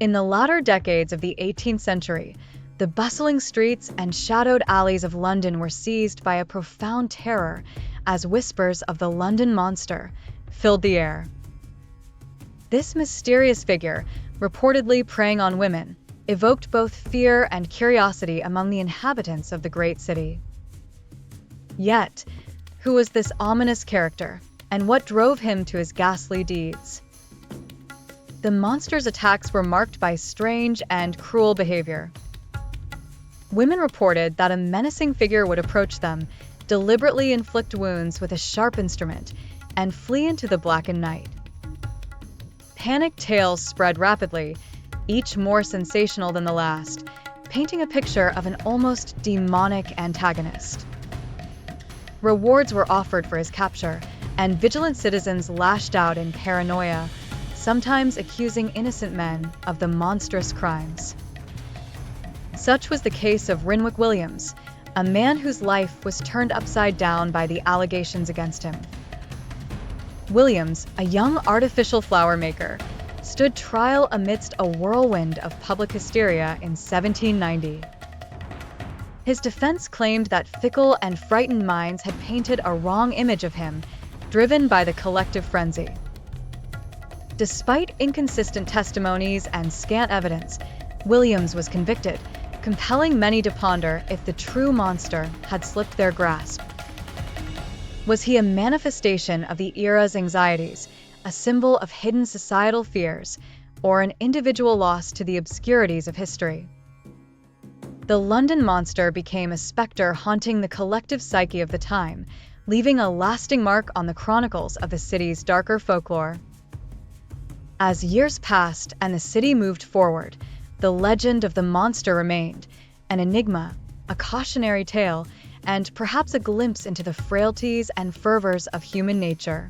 In the latter decades of the 18th century, the bustling streets and shadowed alleys of London were seized by a profound terror as whispers of the London monster filled the air. This mysterious figure, reportedly preying on women, evoked both fear and curiosity among the inhabitants of the great city. Yet, who was this ominous character, and what drove him to his ghastly deeds? The monster's attacks were marked by strange and cruel behavior. Women reported that a menacing figure would approach them, deliberately inflict wounds with a sharp instrument, and flee into the blackened night. Panic tales spread rapidly, each more sensational than the last, painting a picture of an almost demonic antagonist. Rewards were offered for his capture, and vigilant citizens lashed out in paranoia, sometimes accusing innocent men of the monstrous crimes. Such was the case of Renwick Williams, a man whose life was turned upside down by the allegations against him. Williams, a young artificial flower maker, stood trial amidst a whirlwind of public hysteria in 1790. His defense claimed that fickle and frightened minds had painted a wrong image of him, driven by the collective frenzy. Despite inconsistent testimonies and scant evidence, Williams was convicted, compelling many to ponder if the true monster had slipped their grasp. Was he a manifestation of the era's anxieties, a symbol of hidden societal fears, or an individual lost to the obscurities of history? The London monster became a specter haunting the collective psyche of the time, leaving a lasting mark on the chronicles of the city's darker folklore. As years passed and the city moved forward, the legend of the monster remained, an enigma, a cautionary tale, and perhaps a glimpse into the frailties and fervors of human nature.